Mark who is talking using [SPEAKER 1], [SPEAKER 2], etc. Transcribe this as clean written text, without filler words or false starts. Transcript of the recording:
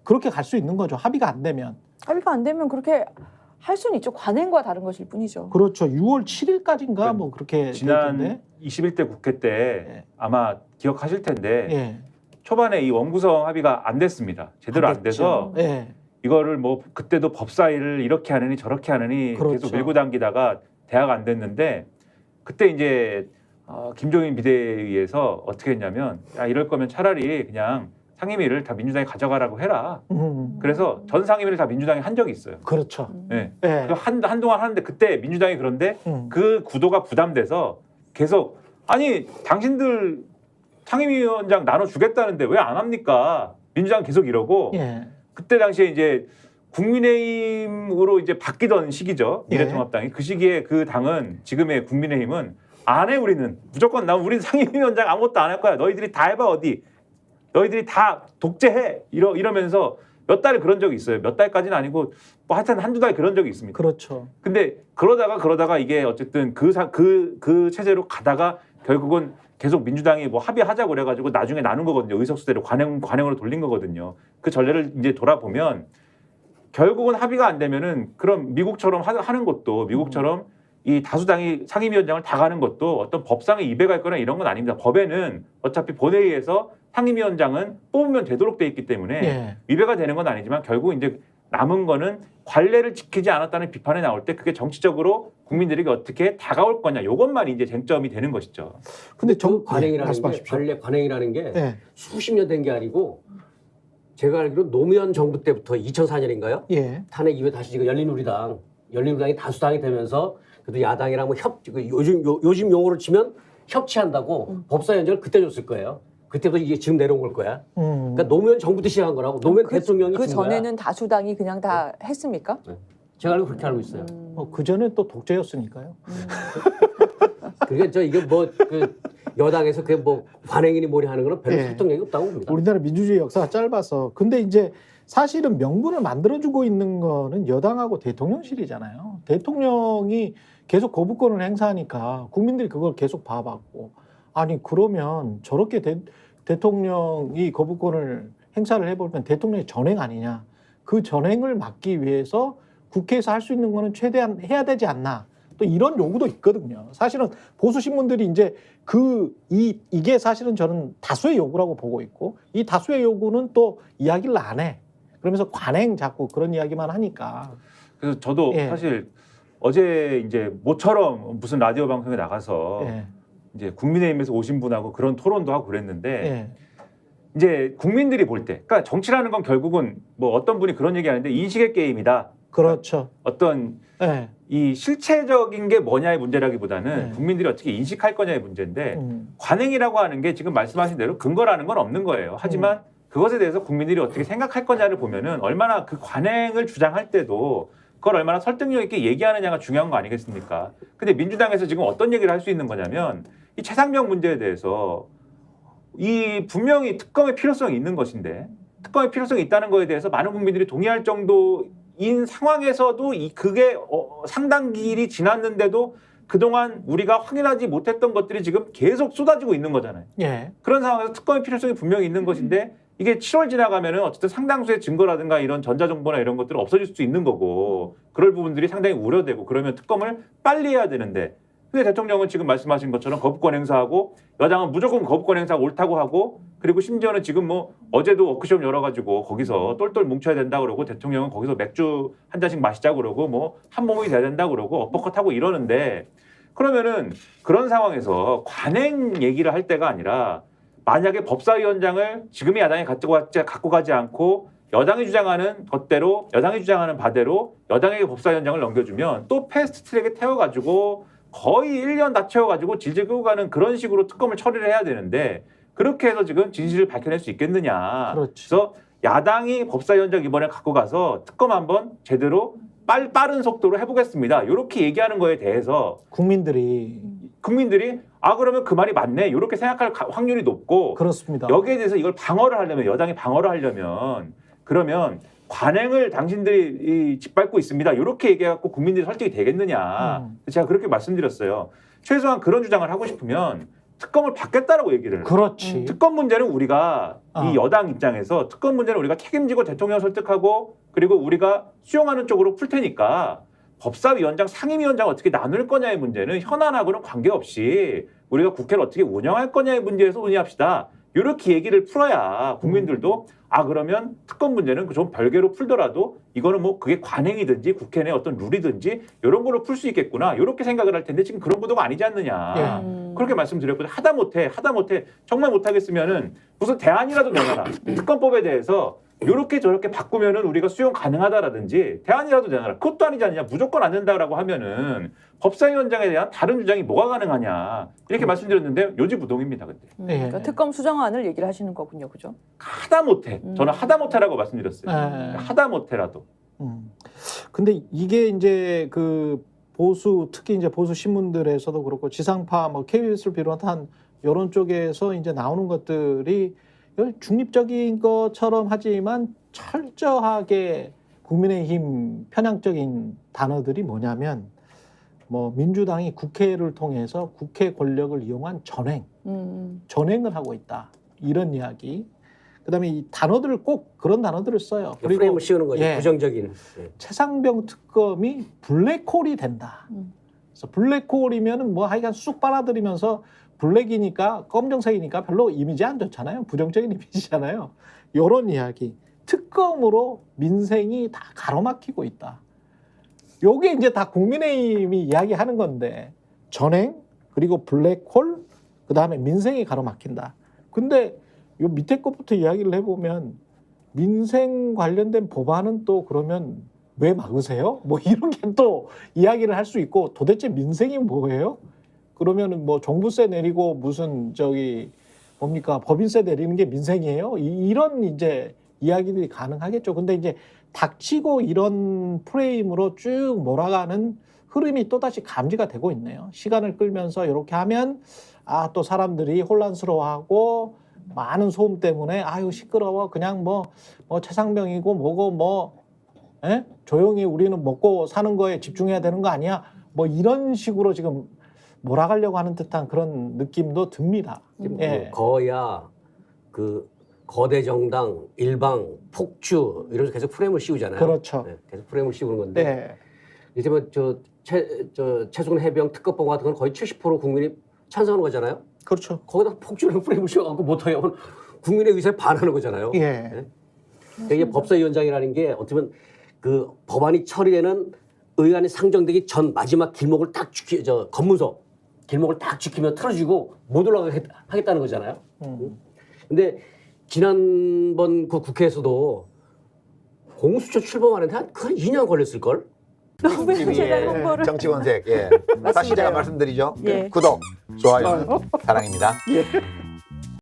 [SPEAKER 1] 그렇게 갈 수 있는 거죠. 합의가 안 되면.
[SPEAKER 2] 합의가 안 되면 그렇게 할 수는 있죠. 관행과 다른 것일 뿐이죠.
[SPEAKER 1] 그렇죠. 6월 7일까지인가 뭐 그렇게
[SPEAKER 3] 지난 21대 국회 때
[SPEAKER 1] 예.
[SPEAKER 3] 아마 기억하실 텐데
[SPEAKER 1] 예.
[SPEAKER 3] 초반에 이 원구성 합의가 안 됐습니다. 제대로 안 돼서
[SPEAKER 1] 예.
[SPEAKER 3] 이거를 뭐 그때도 법사위를 이렇게 하느니 저렇게 하느니
[SPEAKER 1] 그렇죠.
[SPEAKER 3] 계속 밀고 당기다가 대화가 안 됐는데 그때 이제 김종인 비대위에서 어떻게 했냐면 야, 이럴 거면 차라리 그냥 상임위를 다 민주당이 가져가라고 해라. 그래서 전 상임위를 다 민주당이 한 적이 있어요.
[SPEAKER 1] 그렇죠.
[SPEAKER 3] 네.
[SPEAKER 1] 예.
[SPEAKER 3] 한동안 하는데 그때 민주당이 그런데 그 구도가 부담돼서 계속 아니 당신들 상임위원장 나눠주겠다는데 왜 안 합니까? 민주당 계속 이러고
[SPEAKER 1] 예.
[SPEAKER 3] 그때 당시에 이제 국민의힘으로 이제 바뀌던 시기죠.
[SPEAKER 1] 예.
[SPEAKER 3] 미래통합당이 그 시기에 그 당은 지금의 국민의힘은 안 해 우리는 무조건 우리는 상임위원장 아무것도 안 할 거야. 너희들이 다 해봐 어디. 너희들이 다 독재해 이러면서 몇 달 그런 적이 있어요. 몇 달까지는 아니고 뭐 하여튼 한두 달 그런 적이 있습니다.
[SPEAKER 1] 그렇죠.
[SPEAKER 3] 근데 그러다가 이게 어쨌든 그 체제로 가다가 결국은 계속 민주당이 뭐 합의하자고 그래가지고 나중에 나눈 거거든요. 의석수대로 관행으로 돌린 거거든요. 그 전례를 이제 돌아보면 결국은 합의가 안 되면은 그럼 미국처럼 하는 것도 미국처럼 이 다수당이 상임위원장을 다 가는 것도 어떤 법상의 위배가 있거나 이런 건 아닙니다. 법에는 어차피 본회의에서 상임위원장은 뽑으면 되도록 돼 있기 때문에
[SPEAKER 1] 예.
[SPEAKER 3] 위배가 되는 건 아니지만 결국 이제 남은 거는 관례를 지키지 않았다는 비판이 나올 때 그게 정치적으로 국민들에게 어떻게 다가올 거냐 이것만 이제 쟁점이 되는 것이죠.
[SPEAKER 1] 근데
[SPEAKER 4] 그 관행이라는 게
[SPEAKER 1] 말씀하십시오.
[SPEAKER 4] 관례 관행이라는 게
[SPEAKER 1] 예.
[SPEAKER 4] 수십 년 된 게 아니고 제가 알기로 노무현 정부 때부터 2004년인가요?
[SPEAKER 1] 예.
[SPEAKER 4] 탄핵 이후에 다시 지금 열린우리당이 다수당이 되면서 그래도 야당이랑 뭐 요즘 용어로 치면 협치한다고 법사위원장을 그때 줬을 거예요. 그때도 이게 지금 내려온 걸 거야. 그러니까 노무현 정부 때 시작한 거라고. 노무현 대통령이
[SPEAKER 2] 그
[SPEAKER 4] 준 거야.
[SPEAKER 2] 전에는 다수당이 그냥 다 했습니까?
[SPEAKER 4] 제가 알고 그렇게 알고 있어요.
[SPEAKER 1] 그 전에 또 독재였으니까요.
[SPEAKER 4] 그러니까 이게 뭐 그 여당에서 그게 뭐 관행이니 뭐니 하는 거는 별로
[SPEAKER 1] 예.
[SPEAKER 4] 설득력이 없다고 봅니다.
[SPEAKER 1] 우리나라 민주주의 역사가 짧아서. 근데 이제 사실은 명분을 만들어주고 있는 거는 여당하고 대통령실이잖아요. 대통령이 계속 거부권을 행사하니까 국민들이 그걸 계속 봐왔고 아니 그러면 저렇게 대통령이 거부권을 행사를 해버리면 대통령의 전행 아니냐. 그 전행을 막기 위해서 국회에서 할 수 있는 거는 최대한 해야 되지 않나. 또 이런 요구도 있거든요. 사실은 보수 신문들이 이제 이게 사실은 저는 다수의 요구라고 보고 있고 이 다수의 요구는 또 이야기를 안 해. 그러면서 관행 자꾸 그런 이야기만 하니까.
[SPEAKER 3] 그래서 저도
[SPEAKER 1] 예.
[SPEAKER 3] 사실 어제 이제 모처럼 무슨 라디오 방송에 나가서
[SPEAKER 1] 예.
[SPEAKER 3] 이제 국민의힘에서 오신 분하고 그런 토론도 하고 그랬는데
[SPEAKER 1] 예.
[SPEAKER 3] 이제 국민들이 볼 때, 그러니까 정치라는 건 결국은 뭐 어떤 분이 그런 얘기하는데 인식의 게임이다.
[SPEAKER 1] 그렇죠.
[SPEAKER 3] 어떤
[SPEAKER 1] 예.
[SPEAKER 3] 이 실체적인 게 뭐냐의 문제라기보다는
[SPEAKER 1] 네.
[SPEAKER 3] 국민들이 어떻게 인식할 거냐의 문제인데 관행이라고 하는 게 지금 말씀하신 대로 근거라는 건 없는 거예요. 하지만 그것에 대해서 국민들이 어떻게 생각할 거냐를 보면은 얼마나 그 관행을 주장할 때도 그걸 얼마나 설득력 있게 얘기하느냐가 중요한 거 아니겠습니까? 근데 민주당에서 지금 어떤 얘기를 할 수 있는 거냐면 이 최상병 문제에 대해서 이 분명히 특검의 필요성이 있는 것인데 특검의 필요성이 있다는 거에 대해서 많은 국민들이 동의할 정도인 상황에서도 그게 상당 길이 지났는데도 그동안 우리가 확인하지 못했던 것들이 지금 계속 쏟아지고 있는 거잖아요.
[SPEAKER 1] 예.
[SPEAKER 3] 그런 상황에서 특검의 필요성이 분명히 있는 것인데 이게 7월 지나가면은 어쨌든 상당수의 증거라든가 이런 전자정보나 이런 것들은 없어질 수도 있는 거고 그럴 부분들이 상당히 우려되고 그러면 특검을 빨리 해야 되는데 근데 대통령은 지금 말씀하신 것처럼 거부권 행사하고 여당은 무조건 거부권 행사가 옳다고 하고 그리고 심지어는 지금 뭐 어제도 워크숍 열어가지고 거기서 똘똘 뭉쳐야 된다 그러고 대통령은 거기서 맥주 한 잔씩 마시자고 그러고 뭐 한 몸이 돼야 된다 그러고 어퍼컷하고 이러는데 그러면은 그런 상황에서 관행 얘기를 할 때가 아니라 만약에 법사위원장을 지금의 야당이 갖고 가지 않고 여당이 주장하는 것대로 여당이 주장하는 바대로 여당에게 법사위원장을 넘겨주면 또 패스트트랙에 태워가지고 거의 1년 다 채워가지고 질질 끌고 가는 그런 식으로 특검을 처리를 해야 되는데 그렇게 해서 지금 진실을 밝혀낼 수 있겠느냐.
[SPEAKER 1] 그렇지.
[SPEAKER 3] 그래서 야당이 법사위원장 이번에 갖고 가서 특검 한번 제대로 빠른 속도로 해보겠습니다. 이렇게 얘기하는 거에 대해서 국민들이 그러면 그 말이 맞네. 이렇게 생각할 확률이 높고
[SPEAKER 1] 그렇습니다.
[SPEAKER 3] 여기에 대해서 이걸 방어를 하려면 여당이 방어를 하려면 그러면 관행을 당신들이 짓밟고 있습니다. 이렇게 얘기해갖고 국민들이 설득이 되겠느냐. 제가 그렇게 말씀드렸어요. 최소한 그런 주장을 하고 싶으면 특검을 받겠다라고 얘기를.
[SPEAKER 1] 그렇지.
[SPEAKER 3] 특검 문제는 우리가 이 여당 입장에서 특검 문제는 우리가 책임지고 대통령 설득하고 그리고 우리가 수용하는 쪽으로 풀 테니까 법사위원장, 상임위원장 어떻게 나눌 거냐의 문제는 현안하고는 관계없이 우리가 국회를 어떻게 운영할 거냐의 문제에서 논의합시다. 이렇게 얘기를 풀어야 국민들도 아 그러면 특검 문제는 좀 별개로 풀더라도 이거는 뭐 그게 관행이든지 국회 내 어떤 룰이든지 이런 걸로 풀 수 있겠구나 이렇게 생각을 할 텐데 지금 그런 구도가 아니지 않느냐 그렇게 말씀드렸거든요. 하다못해 정말 못하겠으면은 무슨 대안이라도 내놔라. 특검법에 대해서 이렇게 저렇게 바꾸면은 우리가 수용 가능하다라든지 대안이라도 내놔라. 그것도 아니지 않느냐. 무조건 안 된다라고 하면은 법사위원장에 대한 다른 주장이 뭐가 가능하냐 이렇게 말씀드렸는데 요지부동입니다. 근데
[SPEAKER 2] 그러니까 특검 수정안을 얘기를 하시는 거군요, 그죠?
[SPEAKER 3] 하다못해 저는 하다못해라고 말씀드렸어요. 하다못해라도.
[SPEAKER 1] 근데 이게 이제 그 보수 특히 이제 보수 신문들에서도 그렇고 지상파 뭐 KBS를 비롯한 이런 쪽에서 이제 나오는 것들이 중립적인 것처럼 하지만 철저하게 국민의힘 편향적인 단어들이 뭐냐면 뭐 민주당이 국회를 통해서 국회 권력을 이용한 전횡을 하고 있다 이런 이야기. 그다음에 이 단어들을 꼭 그런 단어들을 써요. 그리고
[SPEAKER 4] 프레임을 씌우는 거죠. 부정적인.
[SPEAKER 1] 최상병 특검이 블랙홀이 된다. 그래서 블랙홀이면은 뭐 하여간 쑥 빨아들이면서 블랙이니까 검정색이니까 별로 이미지 안 좋잖아요. 부정적인 이미지잖아요. 이런 이야기. 특검으로 민생이 다 가로막히고 있다. 요게 이제 다 국민의힘이 이야기하는 건데 전행 그리고 블랙홀 그다음에 민생이 가로막힌다. 근데 요 밑에 것부터 이야기를 해보면 민생 관련된 법안은 또 그러면 왜 막으세요? 뭐 이런 게 또 이야기를 할 수 있고 도대체 민생이 뭐예요? 그러면은 뭐 종부세 내리고 무슨 저기 뭡니까 법인세 내리는 게 민생이에요? 이런 이제 이야기들이 가능하겠죠. 근데 이제 닥치고 이런 프레임으로 쭉 몰아가는 흐름이 또다시 감지가 되고 있네요. 시간을 끌면서 이렇게 하면 아 또 사람들이 혼란스러워하고 많은 소음 때문에 아유 시끄러워 그냥 뭐 최상병이고 뭐고 뭐 조용히 우리는 먹고 사는 거에 집중해야 되는 거 아니야? 뭐 이런 식으로 지금 몰아가려고 하는 듯한 그런 느낌도 듭니다.
[SPEAKER 4] 거야 그 거대 정당, 일방, 폭주 이러면서 계속 프레임을 씌우잖아요.
[SPEAKER 1] 그렇죠.
[SPEAKER 4] 네, 계속 프레임을 씌우는 건데 이제 뭐 최수근 해병 특검법 같은 건 거의 70% 국민이 찬성하는 거잖아요.
[SPEAKER 1] 그렇죠.
[SPEAKER 4] 거기다 폭주랑 프레임을 씌워갖고 못하면 국민의 의사에 반하는 거잖아요. 네? 그러니까 이게 법사위원장이라는 게 어떻게 보면 그 법안이 처리되는 의안이 상정되기 전 마지막 길목을 딱 검문소 길목을 딱 지키면 틀어주고 못 올라가겠다는 거잖아요. 근데 지난번 그 국회에서도 공수처 출범하는데 한 2년 걸렸을걸?
[SPEAKER 2] 제가 홍보를
[SPEAKER 5] 정치권색. 다시 제가 말씀드리죠.
[SPEAKER 2] 예.
[SPEAKER 5] 구독, 좋아요, 사랑입니다.